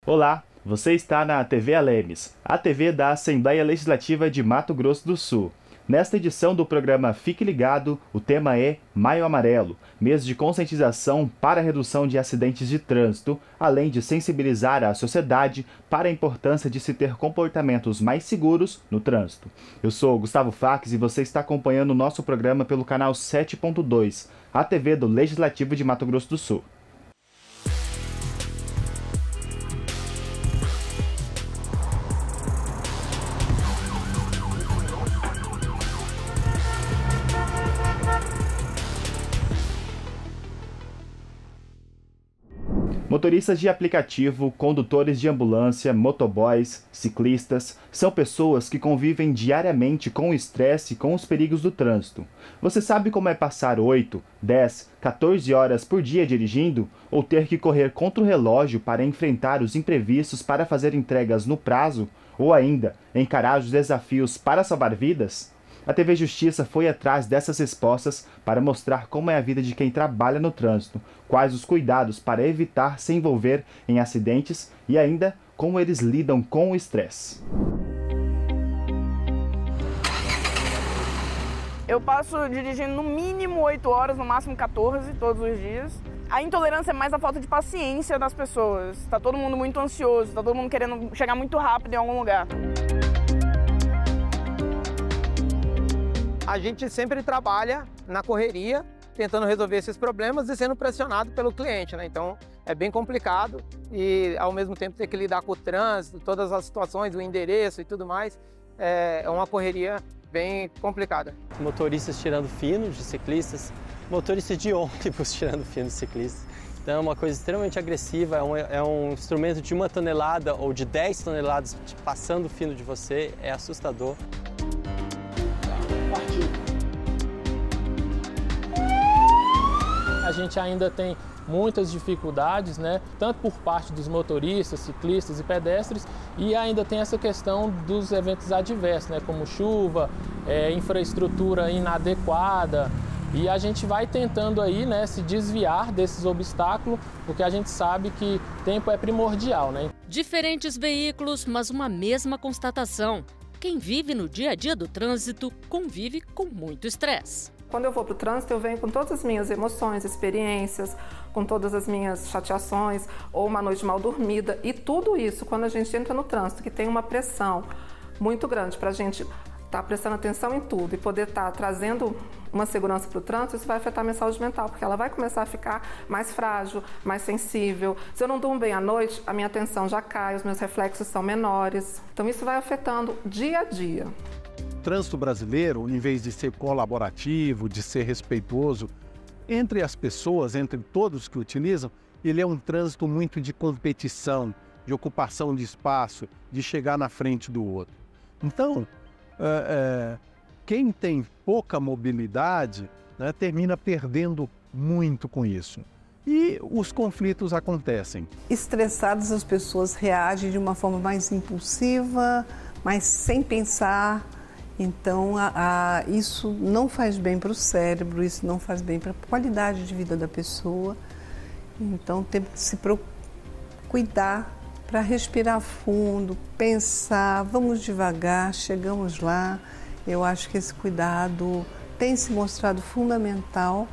Olá, você está na TV Alemes, a TV da Assembleia Legislativa de Mato Grosso do Sul. Nesta edição do programa Fique Ligado, o tema é Maio Amarelo, mês de conscientização para a redução de acidentes de trânsito, além de sensibilizar a sociedade para a importância de se ter comportamentos mais seguros no trânsito. Eu sou Gustavo Faques e você está acompanhando o nosso programa pelo canal 7.2, a TV do Legislativo de Mato Grosso do Sul. Motoristas de aplicativo, condutores de ambulância, motoboys, ciclistas, são pessoas que convivem diariamente com o estresse e com os perigos do trânsito. Você sabe como é passar 8, 10, 14 horas por dia dirigindo? Ou ter que correr contra o relógio para enfrentar os imprevistos para fazer entregas no prazo? Ou ainda, encarar os desafios para salvar vidas? A TV Justiça foi atrás dessas respostas para mostrar como é a vida de quem trabalha no trânsito, quais os cuidados para evitar se envolver em acidentes e ainda como eles lidam com o estresse. Eu passo dirigindo no mínimo 8 horas, no máximo 14, todos os dias. A intolerância é mais a falta de paciência das pessoas. Tá todo mundo muito ansioso, tá todo mundo querendo chegar muito rápido em algum lugar. A gente sempre trabalha na correria, tentando resolver esses problemas e sendo pressionado pelo cliente, né? Então é bem complicado e ao mesmo tempo ter que lidar com o trânsito, todas as situações, o endereço e tudo mais, é uma correria bem complicada. Motoristas tirando fino de ciclistas, motoristas de ônibus tirando fino de ciclistas. Então é uma coisa extremamente agressiva, é um instrumento de 1 tonelada ou de 10 toneladas passando fino de você, é assustador. A gente ainda tem muitas dificuldades, né? Tanto por parte dos motoristas, ciclistas e pedestres, e ainda tem essa questão dos eventos adversos, né? Como chuva, infraestrutura inadequada, e a gente vai tentando aí, né, se desviar desses obstáculos, porque a gente sabe que tempo é primordial, né? Diferentes veículos, mas uma mesma constatação. Quem vive no dia a dia do trânsito convive com muito estresse. Quando eu vou para o trânsito, eu venho com todas as minhas emoções, experiências, com todas as minhas chateações, ou uma noite mal dormida. E tudo isso, quando a gente entra no trânsito, que tem uma pressão muito grande para a gente estar prestando atenção em tudo e poder estar trazendo uma segurança para o trânsito, isso vai afetar a minha saúde mental, porque ela vai começar a ficar mais frágil, mais sensível. Se eu não durmo bem à noite, a minha atenção já cai, os meus reflexos são menores. Então isso vai afetando dia a dia. O trânsito brasileiro, em vez de ser colaborativo, de ser respeitoso entre as pessoas, entre todos que utilizam, ele é um trânsito muito de competição, de ocupação de espaço, de chegar na frente do outro. Então, quem tem pouca mobilidade, né, termina perdendo muito com isso. E os conflitos acontecem. Estressadas, as pessoas reagem de uma forma mais impulsiva, mas sem pensar. Então, isso não faz bem para o cérebro, isso não faz bem para a qualidade de vida da pessoa. Então, temos que se cuidar para respirar fundo, pensar, vamos devagar, chegamos lá. Eu acho que esse cuidado tem se mostrado fundamental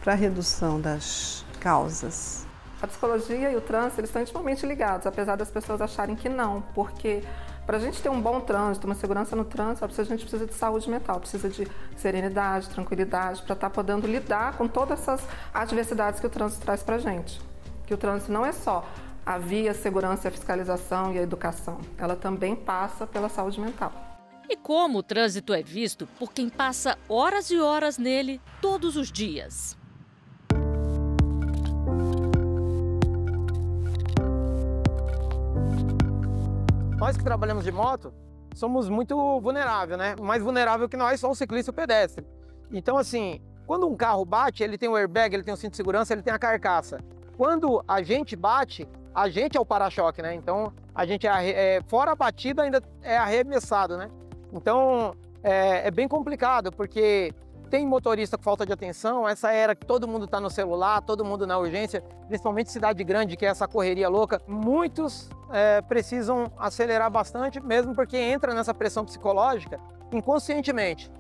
para a redução das causas. A psicologia e o trânsito, eles estão intimamente ligados, apesar das pessoas acharem que não, porque para a gente ter um bom trânsito, uma segurança no trânsito, a gente precisa de saúde mental, precisa de serenidade, tranquilidade, para estar podendo lidar com todas essas adversidades que o trânsito traz para a gente. Que o trânsito não é só a via, a segurança, a fiscalização e a educação, ela também passa pela saúde mental. E como o trânsito é visto por quem passa horas e horas nele todos os dias? Nós que trabalhamos de moto, somos muito vulneráveis, né? Mais vulnerável que nós só o ciclista e o pedestre. Então, assim, quando um carro bate, ele tem o airbag, ele tem o cinto de segurança, ele tem a carcaça. Quando a gente bate, a gente é o para-choque, né? Então, a gente fora a batida ainda é arremessado, né? Então, é bem complicado, porque tem motorista com falta de atenção, essa era que todo mundo está no celular, todo mundo na urgência, principalmente cidade grande, que é essa correria louca. Muitos precisam acelerar bastante, mesmo porque entra nessa pressão psicológica inconscientemente.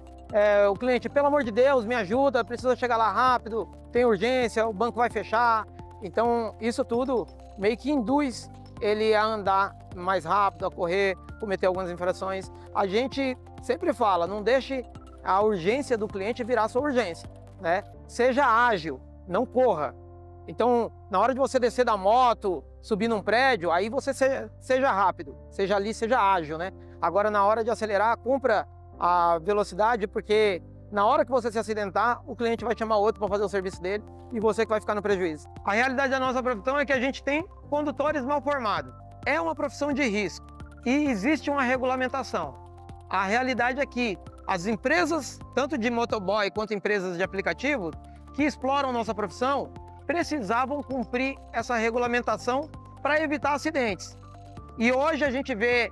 O cliente, pelo amor de Deus, me ajuda, precisa chegar lá rápido, tem urgência, o banco vai fechar. Então, isso tudo meio que induz ele a andar mais rápido, a correr, cometer algumas infrações. A gente sempre fala, não deixe a urgência do cliente virar sua urgência, né? Seja ágil, não corra. Então, na hora de você descer da moto, subir num prédio, aí você seja rápido, seja ali, seja ágil, né? Agora, na hora de acelerar, cumpra a velocidade, porque na hora que você se acidentar, o cliente vai chamar outro para fazer o serviço dele e você que vai ficar no prejuízo. A realidade da nossa profissão é que a gente tem condutores mal formados. É uma profissão de risco e existe uma regulamentação. A realidade é que as empresas, tanto de motoboy quanto empresas de aplicativo, que exploram nossa profissão, precisavam cumprir essa regulamentação para evitar acidentes. E hoje a gente vê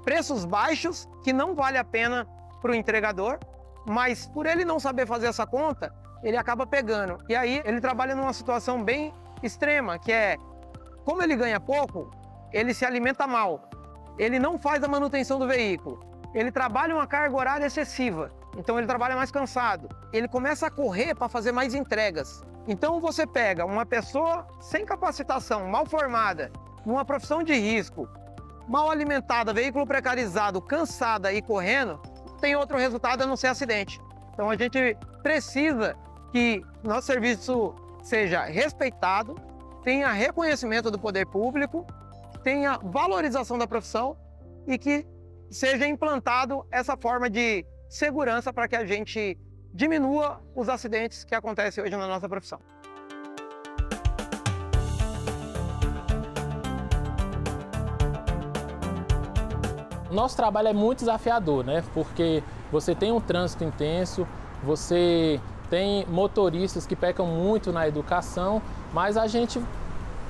preços baixos que não vale a pena para o entregador, mas por ele não saber fazer essa conta, ele acaba pegando. E aí ele trabalha numa situação bem extrema, que é, como ele ganha pouco, ele se alimenta mal, ele não faz a manutenção do veículo, ele trabalha uma carga horária excessiva, então ele trabalha mais cansado, ele começa a correr para fazer mais entregas. Então você pega uma pessoa sem capacitação, mal formada, numa profissão de risco, mal alimentada, veículo precarizado, cansada e correndo, tem outro resultado a não ser acidente. Então a gente precisa que nosso serviço seja respeitado, tenha reconhecimento do poder público, tenha valorização da profissão e que seja implantado essa forma de segurança para que a gente diminua os acidentes que acontecem hoje na nossa profissão. Nosso trabalho é muito desafiador, né? Porque você tem um trânsito intenso, você tem motoristas que pecam muito na educação, mas a gente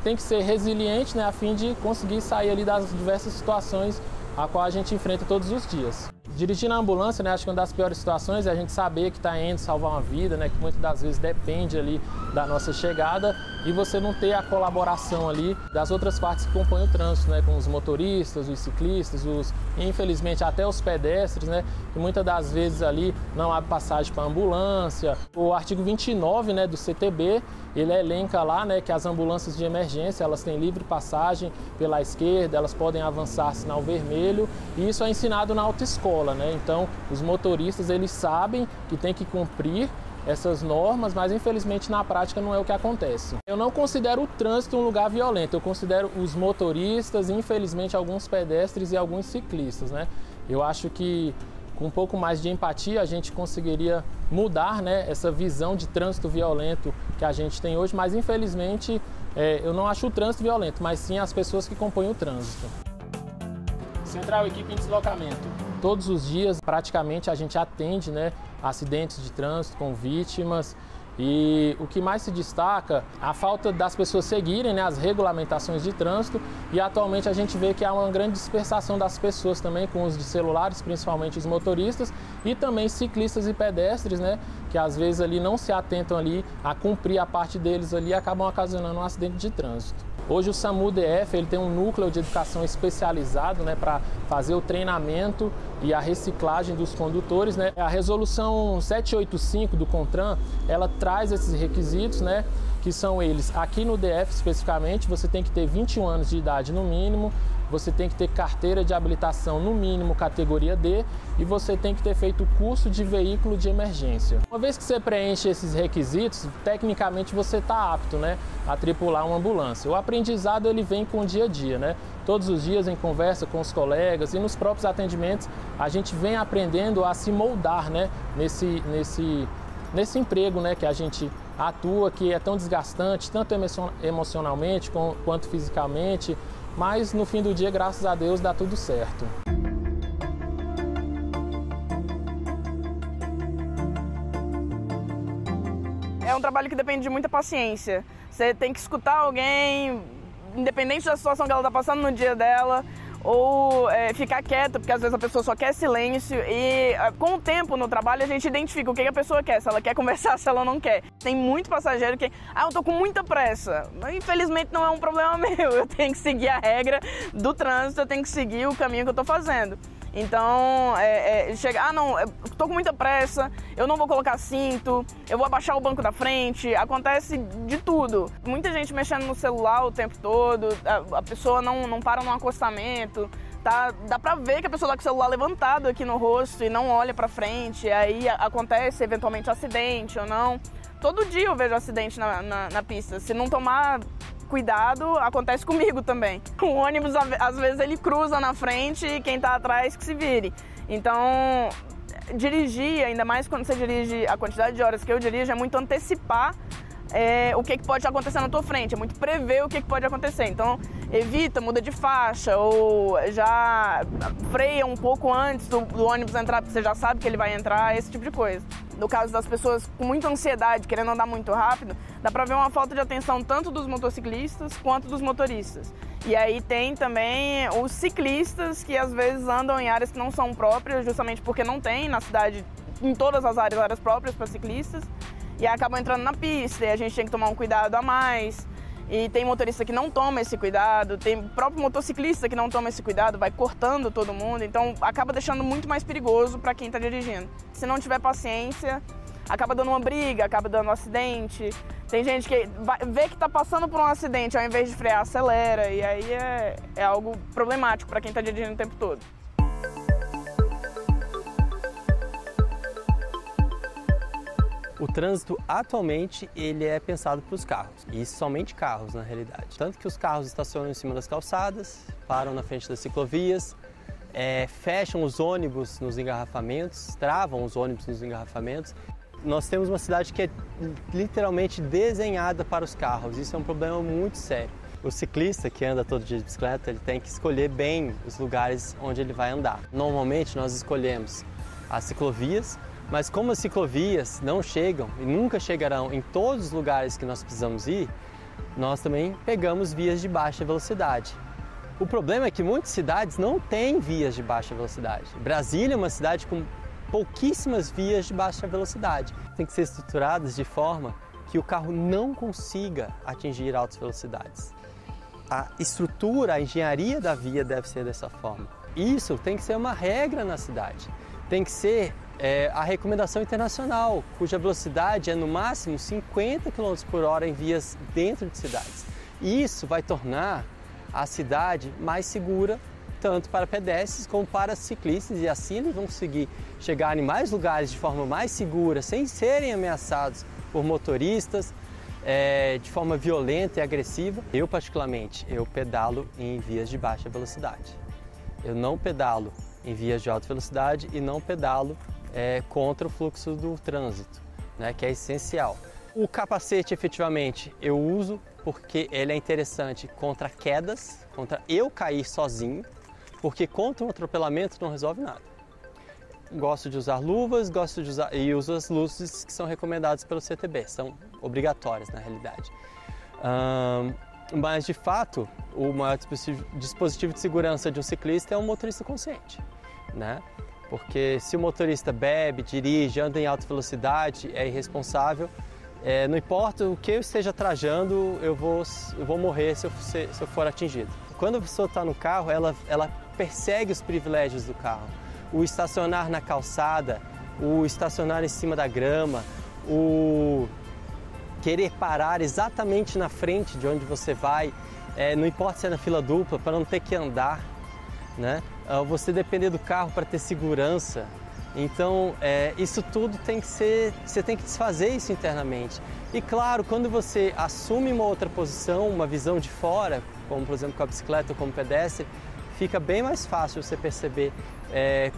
tem que ser resiliente, né, a fim de conseguir sair ali das diversas situações a qual a gente enfrenta todos os dias. Dirigir na ambulância, né, acho que uma das piores situações é a gente saber que está indo salvar uma vida, né, que muitas das vezes depende ali da nossa chegada e você não ter a colaboração ali das outras partes que compõem o trânsito, né, com os motoristas, os ciclistas, infelizmente até os pedestres, né, que muitas das vezes ali não abre passagem para ambulância. O artigo 29, né, do CTB, ele elenca lá, né, que as ambulâncias de emergência, elas têm livre passagem pela esquerda, elas podem avançar sinal vermelho, e isso é ensinado na autoescola, né? Então, os motoristas, eles sabem que tem que cumprir essas normas, mas infelizmente na prática não é o que acontece. Eu não considero o trânsito um lugar violento, eu considero os motoristas, infelizmente alguns pedestres e alguns ciclistas, né? Eu acho que com um pouco mais de empatia a gente conseguiria mudar, né, essa visão de trânsito violento que a gente tem hoje, mas infelizmente eu não acho o trânsito violento, mas sim as pessoas que compõem o trânsito. Central Equipe em Deslocamento. Todos os dias praticamente a gente atende, né, acidentes de trânsito com vítimas. E o que mais se destaca, a falta das pessoas seguirem, né, as regulamentações de trânsito, e atualmente a gente vê que há uma grande dispersação das pessoas também com uso de celulares, principalmente os motoristas, e também ciclistas e pedestres, né, que às vezes ali não se atentam ali a cumprir a parte deles ali e acabam ocasionando um acidente de trânsito. Hoje o SAMU-DF ele tem um núcleo de educação especializado, né, para fazer o treinamento e a reciclagem dos condutores, né. A resolução 785 do CONTRAN, ela traz esses requisitos, né, que são eles, aqui no DF especificamente, você tem que ter 21 anos de idade no mínimo, você tem que ter carteira de habilitação no mínimo categoria D e você tem que ter feito o curso de veículo de emergência. Uma vez que você preenche esses requisitos, tecnicamente você está apto, né, a tripular uma ambulância. O aprendizado ele vem com o dia a dia, né? Todos os dias em conversa com os colegas e nos próprios atendimentos a gente vem aprendendo a se moldar, né, nesse emprego, né, que a gente atua, que é tão desgastante, tanto emocionalmente quanto fisicamente, mas no fim do dia, graças a Deus, dá tudo certo. É um trabalho que depende de muita paciência. Você tem que escutar alguém, independente da situação que ela está passando no dia dela. ou ficar quieta, porque às vezes a pessoa só quer silêncio e com o tempo no trabalho a gente identifica o que a pessoa quer, se ela quer conversar, se ela não quer. Tem muito passageiro que, eu tô com muita pressa, mas infelizmente não é um problema meu, eu tenho que seguir a regra do trânsito, eu tenho que seguir o caminho que eu tô fazendo. Então, chega, não, eu tô com muita pressa, eu não vou colocar cinto, eu vou abaixar o banco da frente, acontece de tudo. Muita gente mexendo no celular o tempo todo, a pessoa não para no acostamento, tá? Dá pra ver que a pessoa tá com o celular levantado aqui no rosto e não olha pra frente, aí acontece eventualmente acidente ou não. Todo dia eu vejo acidente na pista, se não tomar cuidado, acontece comigo também. O ônibus, às vezes, ele cruza na frente e quem tá atrás que se vire. Então, dirigir, ainda mais quando você dirige a quantidade de horas que eu dirijo, é muito antecipar o que pode acontecer na tua frente, é muito prever o que pode acontecer. Então, evita, muda de faixa ou já freia um pouco antes do ônibus entrar, porque você já sabe que ele vai entrar, esse tipo de coisa. No caso das pessoas com muita ansiedade, querendo andar muito rápido, dá pra ver uma falta de atenção tanto dos motociclistas quanto dos motoristas. E aí tem também os ciclistas que às vezes andam em áreas que não são próprias, justamente porque não tem na cidade, em todas as áreas próprias para ciclistas, e aí acabam entrando na pista e a gente tem que tomar um cuidado a mais. E tem motorista que não toma esse cuidado, tem próprio motociclista que não toma esse cuidado, vai cortando todo mundo, então acaba deixando muito mais perigoso para quem está dirigindo. Se não tiver paciência, acaba dando uma briga, acaba dando um acidente. Tem gente que vê que está passando por um acidente, ao invés de frear, acelera, e aí é algo problemático para quem está dirigindo o tempo todo. O trânsito, atualmente, ele é pensado para os carros, e somente carros, na realidade. Tanto que os carros estacionam em cima das calçadas, param na frente das ciclovias, fecham os ônibus nos engarrafamentos, travam os ônibus nos engarrafamentos. Nós temos uma cidade que é literalmente desenhada para os carros, isso é um problema muito sério. O ciclista que anda todo dia de bicicleta, ele tem que escolher bem os lugares onde ele vai andar. Normalmente, nós escolhemos as ciclovias, mas como as ciclovias não chegam e nunca chegarão em todos os lugares que nós precisamos ir, nós também pegamos vias de baixa velocidade. O problema é que muitas cidades não têm vias de baixa velocidade. Brasília é uma cidade com pouquíssimas vias de baixa velocidade. Tem que ser estruturadas de forma que o carro não consiga atingir altas velocidades. A estrutura, a engenharia da via deve ser dessa forma. Isso tem que ser uma regra na cidade. Tem que ser a recomendação internacional, cuja velocidade é no máximo 50 km por hora em vias dentro de cidades. Isso vai tornar a cidade mais segura, tanto para pedestres como para ciclistas, e assim eles vão conseguir chegar em mais lugares de forma mais segura, sem serem ameaçados por motoristas, de forma violenta e agressiva. Eu, particularmente, eu pedalo em vias de baixa velocidade. Eu não pedalo em vias de alta velocidade e não pedalo contra o fluxo do trânsito, né, que é essencial. O capacete, efetivamente, eu uso porque ele é interessante contra quedas, contra eu cair sozinho, porque contra um atropelamento não resolve nada. Gosto de usar luvas, e uso as luzes que são recomendadas pelo CTB, são obrigatórias na realidade. Mas, de fato, o maior dispositivo de segurança de um ciclista é um motorista consciente, né? Porque se o motorista bebe, dirige, anda em alta velocidade, é irresponsável, não importa o que eu esteja trajando, eu vou morrer se eu for atingido. Quando a pessoa está no carro, ela persegue os privilégios do carro. O estacionar na calçada, o estacionar em cima da grama, o querer parar exatamente na frente de onde você vai, não importa se é na fila dupla, para não ter que andar, né? Você depender do carro para ter segurança. Então, isso tudo tem que ser, você tem que desfazer isso internamente. E claro, quando você assume uma outra posição, uma visão de fora, como por exemplo com a bicicleta ou como pedestre, fica bem mais fácil você perceber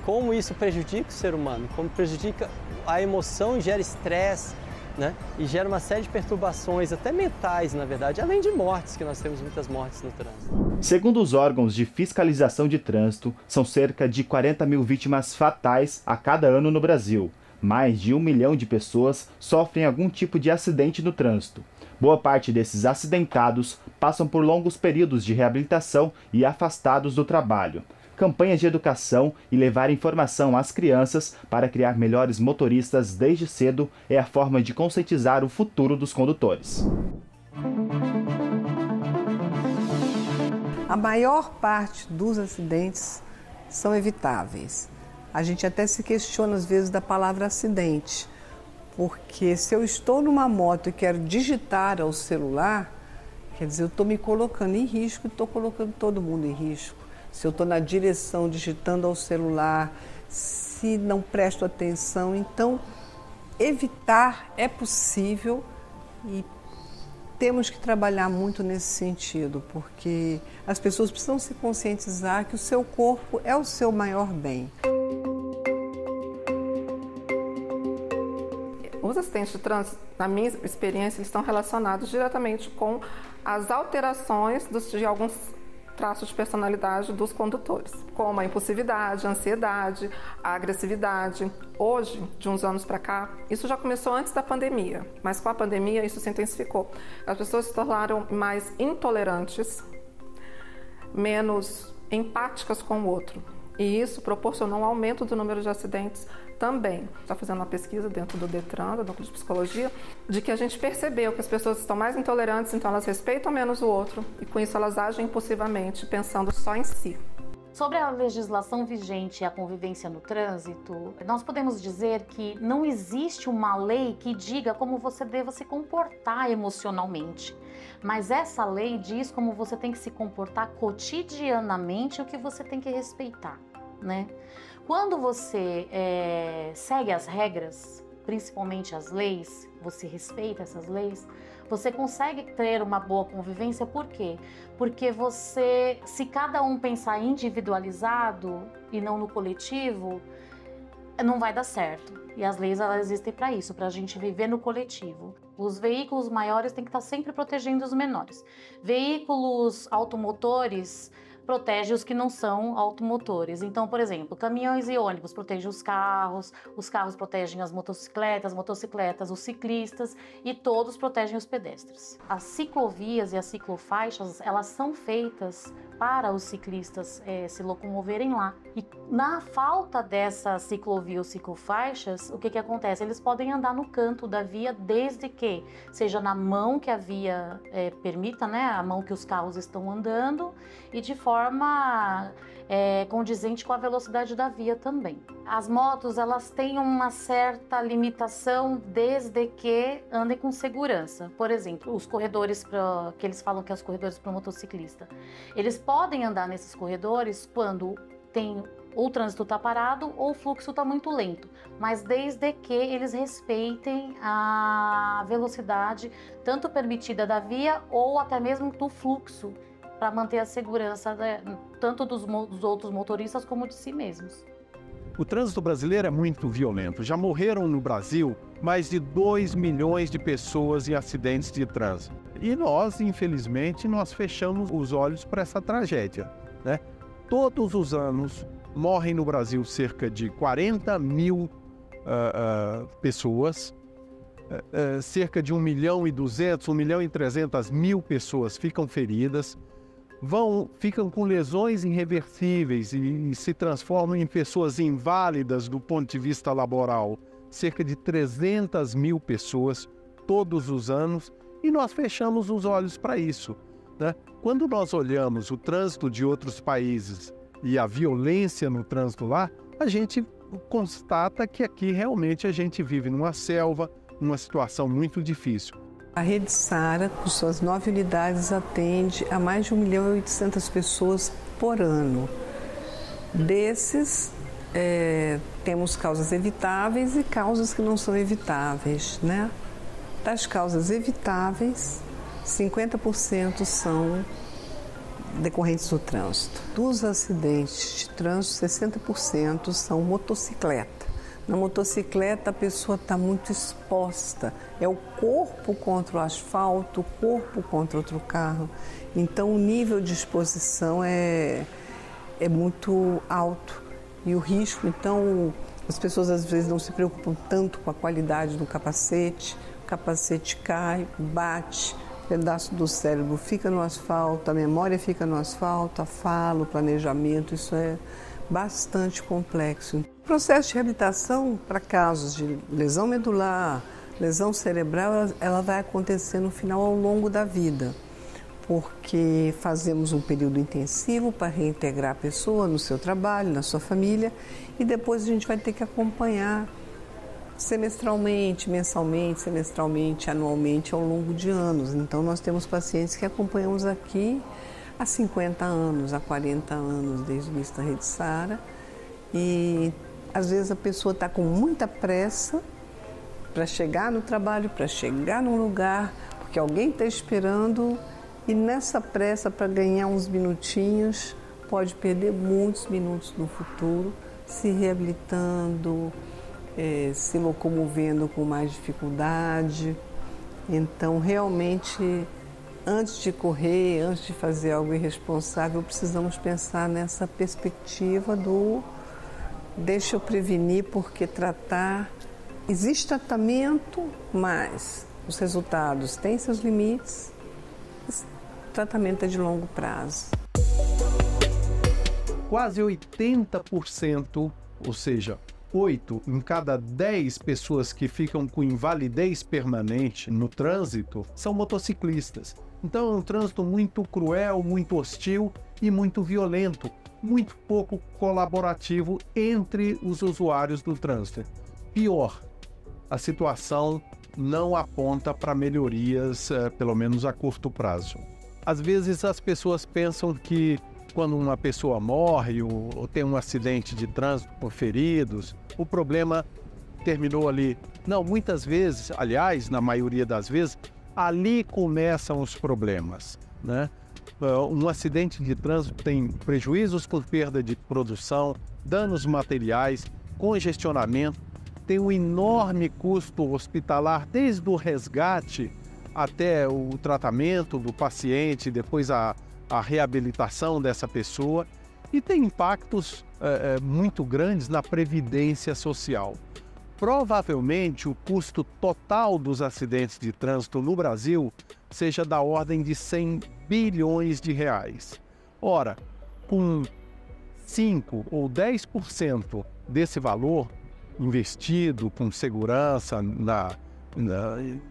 como isso prejudica o ser humano, como prejudica a emoção e gera estresse, né? E gera uma série de perturbações, até mentais, na verdade, além de mortes, que nós temos muitas mortes no trânsito. Segundo os órgãos de fiscalização de trânsito, são cerca de 40 mil vítimas fatais a cada ano no Brasil. Mais de 1 milhão de pessoas sofrem algum tipo de acidente no trânsito. Boa parte desses acidentados passam por longos períodos de reabilitação e afastados do trabalho. Campanhas de educação e levar informação às crianças para criar melhores motoristas desde cedo é a forma de conscientizar o futuro dos condutores. A maior parte dos acidentes são evitáveis. A gente até se questiona às vezes da palavra acidente, porque se eu estou numa moto e quero digitar ao celular, quer dizer, eu estou me colocando em risco e estou colocando todo mundo em risco. Se eu estou na direção digitando ao celular, se não presto atenção, então evitar é possível e temos que trabalhar muito nesse sentido, porque as pessoas precisam se conscientizar que o seu corpo é o seu maior bem. Os acidentes de trânsito, na minha experiência, eles estão relacionados diretamente com as alterações de alguns traços de personalidade dos condutores, como a impulsividade, a ansiedade, a agressividade. Hoje, de uns anos para cá, isso já começou antes da pandemia, mas com a pandemia isso se intensificou. As pessoas se tornaram mais intolerantes, menos empáticas com o outro. E isso proporcionou um aumento do número de acidentes também. Está fazendo uma pesquisa dentro do Detran, do Núcleo de Psicologia, de que a gente percebeu que as pessoas estão mais intolerantes, então elas respeitam menos o outro e com isso elas agem impulsivamente, pensando só em si. Sobre a legislação vigente e a convivência no trânsito, nós podemos dizer que não existe uma lei que diga como você deva se comportar emocionalmente. Mas essa lei diz como você tem que se comportar cotidianamente e o que você tem que respeitar, né? Quando você segue as regras, principalmente as leis, você respeita essas leis, você consegue ter uma boa convivência. Por quê? Porque você, se cada um pensar individualizado e não no coletivo, não vai dar certo. E as leis, elas existem para isso, para a gente viver no coletivo. Os veículos maiores têm que estar sempre protegendo os menores. Veículos automotores protegem os que não são automotores. Então, por exemplo, caminhões e ônibus protegem os carros protegem as motocicletas, os ciclistas e todos protegem os pedestres. As ciclovias e as ciclofaixas, elas são feitas para os ciclistas se locomoverem lá. E na falta dessas ciclovias ou ciclofaixas, o que acontece? Eles podem andar no canto da via desde que seja na mão que a via permita, né? A mão que os carros estão andando e de forma condizente com a velocidade da via também. As motos, elas têm uma certa limitação desde que andem com segurança. Por exemplo, os corredores que eles falam que é os corredores para o motociclista. Eles podem andar nesses corredores quando ou o trânsito está parado ou o fluxo está muito lento, mas desde que eles respeitem a velocidade tanto permitida da via ou até mesmo do fluxo, para manter a segurança tanto dos outros motoristas como de si mesmos. O trânsito brasileiro é muito violento. Já morreram no Brasil mais de 2 milhões de pessoas em acidentes de trânsito. E nós, infelizmente, fechamos os olhos para essa tragédia, né? Todos os anos morrem no Brasil cerca de 40 mil pessoas, cerca de 1.200.000, 1.300.000 pessoas ficam feridas, ficam com lesões irreversíveis e se transformam em pessoas inválidas do ponto de vista laboral. Cerca de 300 mil pessoas todos os anos, e nós fechamos os olhos para isso, né? Quando nós olhamos o trânsito de outros países e a violência no trânsito lá, a gente constata que aqui realmente a gente vive numa selva, numa situação muito difícil. A Rede Sara, com suas 9 unidades, atende a mais de 1.800.000 pessoas por ano. Desses, temos causas evitáveis e causas que não são evitáveis, né? Das causas evitáveis, 50% são decorrentes do trânsito. Dos acidentes de trânsito, 60% são motocicleta. Na motocicleta, a pessoa está muito exposta. É o corpo contra o asfalto, o corpo contra outro carro. Então, o nível de exposição é muito alto. E o risco, então, as pessoas às vezes não se preocupam tanto com a qualidade do capacete. O capacete cai, bate, pedaço do cérebro fica no asfalto, a memória fica no asfalto, a fala, o planejamento, isso é bastante complexo. O processo de reabilitação para casos de lesão medular, lesão cerebral, ela vai acontecer no final ao longo da vida, porque fazemos um período intensivo para reintegrar a pessoa no seu trabalho, na sua família, e depois a gente vai ter que acompanhar semestralmente, mensalmente, semestralmente, anualmente, ao longo de anos. Então, nós temos pacientes que acompanhamos aqui há 50 anos, há 40 anos, desde o início da Rede Sara. E, às vezes, a pessoa está com muita pressa para chegar no trabalho, para chegar num lugar, porque alguém está esperando, e nessa pressa para ganhar uns minutinhos, pode perder muitos minutos no futuro, se reabilitando, se locomovendo com mais dificuldade. Então, realmente, antes de correr, antes de fazer algo irresponsável, precisamos pensar nessa perspectiva do deixa eu prevenir, porque tratar... Existe tratamento, mas os resultados têm seus limites. O tratamento é de longo prazo. Quase 80%, ou seja, 8 em cada 10 pessoas que ficam com invalidez permanente no trânsito são motociclistas. Então é um trânsito muito cruel, muito hostil e muito violento, muito pouco colaborativo entre os usuários do trânsito. Pior, a situação não aponta para melhorias, pelo menos a curto prazo. Às vezes as pessoas pensam que quando uma pessoa morre ou tem um acidente de trânsito com feridos, o problema terminou ali. Não, muitas vezes, aliás, na maioria das vezes, ali começam os problemas, né? Um acidente de trânsito tem prejuízos por perda de produção, danos materiais, congestionamento, tem um enorme custo hospitalar, desde o resgate até o tratamento do paciente, depois a reabilitação dessa pessoa, e tem impactos muito grandes na previdência social. Provavelmente o custo total dos acidentes de trânsito no Brasil seja da ordem de 100 bilhões de reais. Ora, com 5 ou 10% desse valor investido com segurança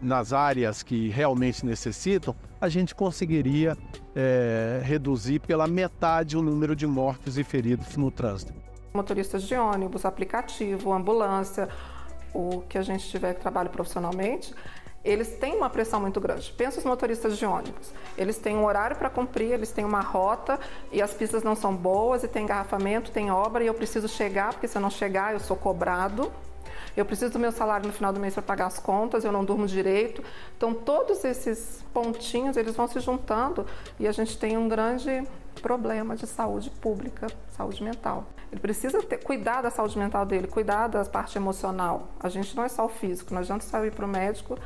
nas áreas que realmente necessitam, a gente conseguiria reduzir pela metade o número de mortos e feridos no trânsito. Motoristas de ônibus, aplicativo, ambulância, o que a gente tiver que trabalha profissionalmente, eles têm uma pressão muito grande. Pensa os motoristas de ônibus. Eles têm um horário para cumprir, eles têm uma rota e as pistas não são boas e tem engarrafamento, tem obra e eu preciso chegar, porque se eu não chegar eu sou cobrado. Eu preciso do meu salário no final do mês para pagar as contas, eu não durmo direito. Então, todos esses pontinhos, eles vão se juntando e a gente tem um grande problema de saúde pública, saúde mental. Ele precisa cuidar da saúde mental dele, cuidar da parte emocional. A gente não é só o físico, não adianta só ir para o médico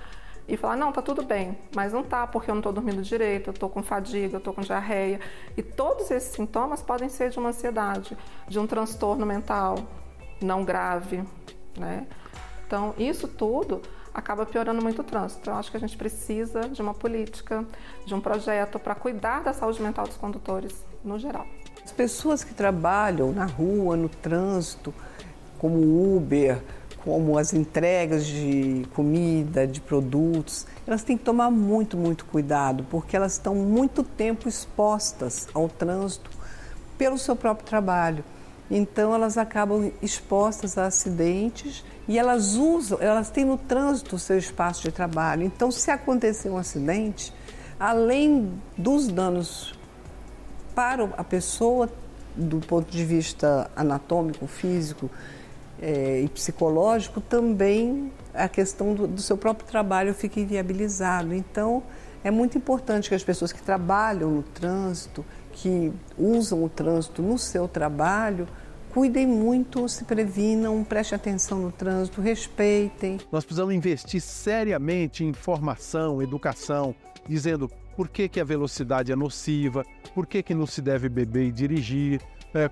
e falar, não, tá tudo bem, mas não tá, porque eu não estou dormindo direito, eu estou com fadiga, eu estou com diarreia. E todos esses sintomas podem ser de uma ansiedade, de um transtorno mental não grave, né? Então, isso tudo acaba piorando muito o trânsito. Eu acho que a gente precisa de uma política, de um projeto para cuidar da saúde mental dos condutores no geral. As pessoas que trabalham na rua, no trânsito, como Uber, como as entregas de comida, de produtos, elas têm que tomar muito, muito cuidado, porque elas estão muito tempo expostas ao trânsito pelo seu próprio trabalho. Então, elas acabam expostas a acidentes e elas têm no trânsito o seu espaço de trabalho. Então, se acontecer um acidente, além dos danos para a pessoa, do ponto de vista anatômico, físico e psicológico, também a questão do seu próprio trabalho fica inviabilizado. Então, é muito importante que as pessoas que trabalham no trânsito, que usam o trânsito no seu trabalho, cuidem muito, se previnam, prestem atenção no trânsito, respeitem. Nós precisamos investir seriamente em informação, educação, dizendo por que a velocidade é nociva, por que não se deve beber e dirigir,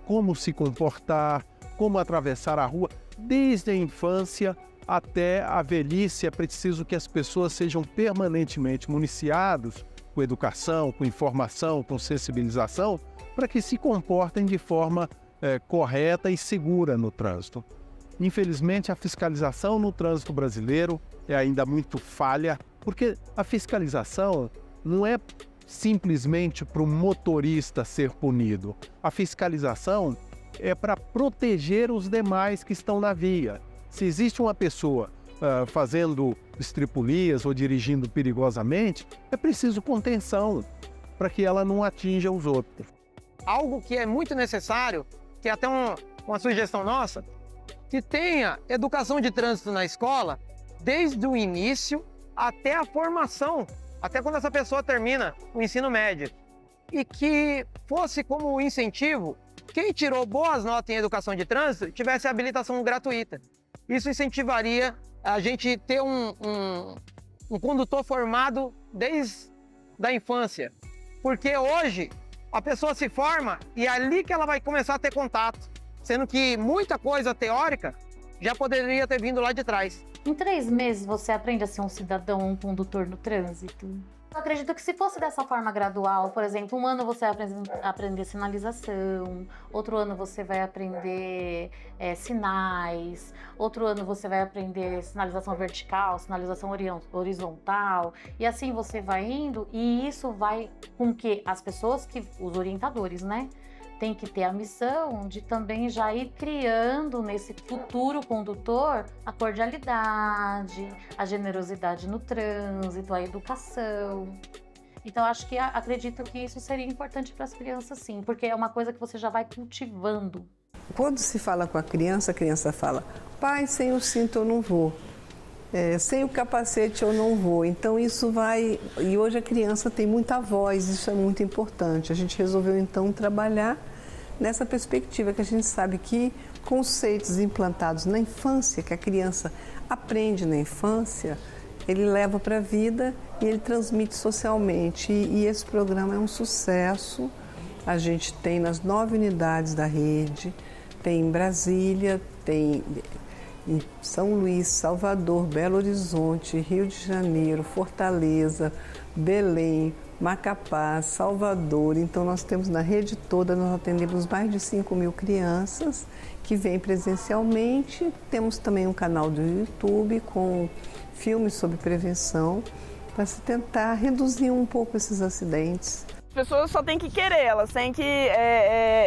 como se comportar, como atravessar a rua, desde a infância até a velhice, é preciso que as pessoas sejam permanentemente municiados com educação, com informação, com sensibilização, para que se comportem de forma correta e segura no trânsito. Infelizmente, a fiscalização no trânsito brasileiro é ainda muito falha, porque a fiscalização não é simplesmente para o motorista ser punido. A fiscalização é para proteger os demais que estão na via. Se existe uma pessoa fazendo estripulias ou dirigindo perigosamente, é preciso contenção para que ela não atinja os outros. Algo que é muito necessário, que é até uma sugestão nossa, que tenha educação de trânsito na escola desde o início até a formação, até quando essa pessoa termina o ensino médio. E que fosse como incentivo, quem tirou boas notas em educação de trânsito tivesse habilitação gratuita. Isso incentivaria a gente ter um condutor formado desde a infância. Porque hoje a pessoa se forma e é ali que ela vai começar a ter contato. Sendo que muita coisa teórica já poderia ter vindo lá de trás. Em 3 meses você aprende a ser um cidadão, um condutor no trânsito? Eu acredito que se fosse dessa forma gradual, por exemplo, um ano você vai aprender sinalização, outro ano você vai aprender sinais, outro ano você vai aprender sinalização vertical, sinalização horizontal, e assim você vai indo, e isso vai com que as pessoas, os orientadores, né, tem que ter a missão de também já ir criando nesse futuro condutor a cordialidade, a generosidade no trânsito, a educação. Então, acredito que isso seria importante para as crianças, sim, porque é uma coisa que você já vai cultivando. Quando se fala com a criança fala: pai, sem o cinto eu não vou. Sem o capacete eu não vou. Então isso vai... E hoje a criança tem muita voz, isso é muito importante. A gente resolveu então trabalhar nessa perspectiva, que a gente sabe que conceitos implantados na infância, que a criança aprende na infância, ele leva para a vida e ele transmite socialmente. E esse programa é um sucesso. A gente tem nas 9 unidades da rede, tem em Brasília, tem em São Luís, Salvador, Belo Horizonte, Rio de Janeiro, Fortaleza, Belém, Macapá, Salvador. Então nós temos na rede toda, nós atendemos mais de 5.000 crianças que vêm presencialmente. Temos também um canal do YouTube com filmes sobre prevenção para se tentar reduzir um pouco esses acidentes. As pessoas só têm que querer, elas têm que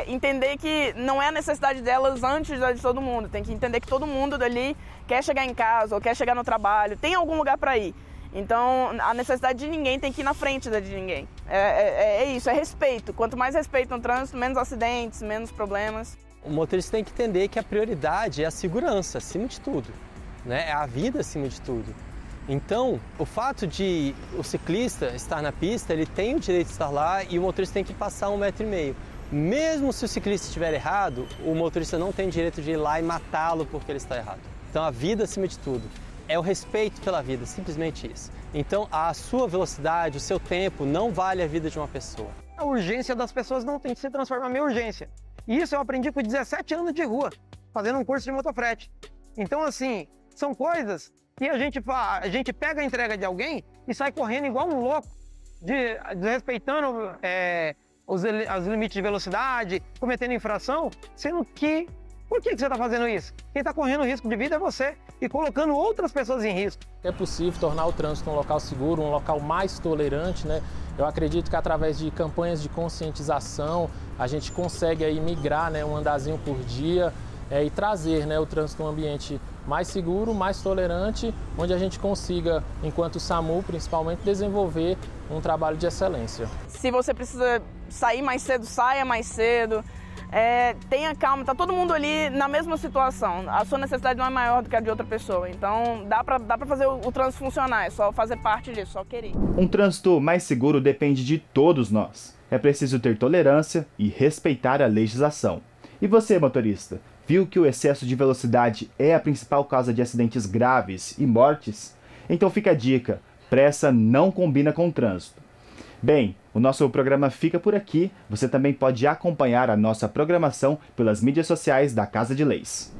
entender que não é a necessidade delas antes da de todo mundo. Tem que entender que todo mundo dali quer chegar em casa ou quer chegar no trabalho, tem algum lugar para ir. Então, a necessidade de ninguém tem que ir na frente da de ninguém. É isso, é respeito. Quanto mais respeito no trânsito, menos acidentes, menos problemas. O motorista tem que entender que a prioridade é a segurança, acima de tudo, né? É a vida acima de tudo. Então, o fato de o ciclista estar na pista, ele tem o direito de estar lá e o motorista tem que passar 1,5 m. Mesmo se o ciclista estiver errado, o motorista não tem direito de ir lá e matá-lo porque ele está errado. Então, a vida acima de tudo. É o respeito pela vida, simplesmente isso. Então, a sua velocidade, o seu tempo não vale a vida de uma pessoa. A urgência das pessoas não tem que se transformar em minha urgência. E isso eu aprendi com 17 anos de rua, fazendo um curso de motofrete. Então, assim, são coisas que a gente pega a entrega de alguém e sai correndo igual um louco, desrespeitando os limites de velocidade, cometendo infração, sendo que... Por que você está fazendo isso? Quem está correndo risco de vida é você e colocando outras pessoas em risco. É possível tornar o trânsito um local seguro, um local mais tolerante, né? Eu acredito que através de campanhas de conscientização a gente consegue aí migrar, né, um andazinho por dia e trazer, né, o trânsito um ambiente mais seguro, mais tolerante, onde a gente consiga, enquanto SAMU principalmente, desenvolver um trabalho de excelência. Se você precisa sair mais cedo, saia mais cedo. Tenha calma, tá todo mundo ali na mesma situação. A sua necessidade não é maior do que a de outra pessoa. Então dá pra fazer o trânsito funcionar, é só fazer parte disso, só querer. Um trânsito mais seguro depende de todos nós. É preciso ter tolerância e respeitar a legislação. E você, motorista, viu que o excesso de velocidade é a principal causa de acidentes graves e mortes? Então fica a dica, pressa não combina com o trânsito. Bem, o nosso programa fica por aqui. Você também pode acompanhar a nossa programação pelas mídias sociais da Casa de Leis.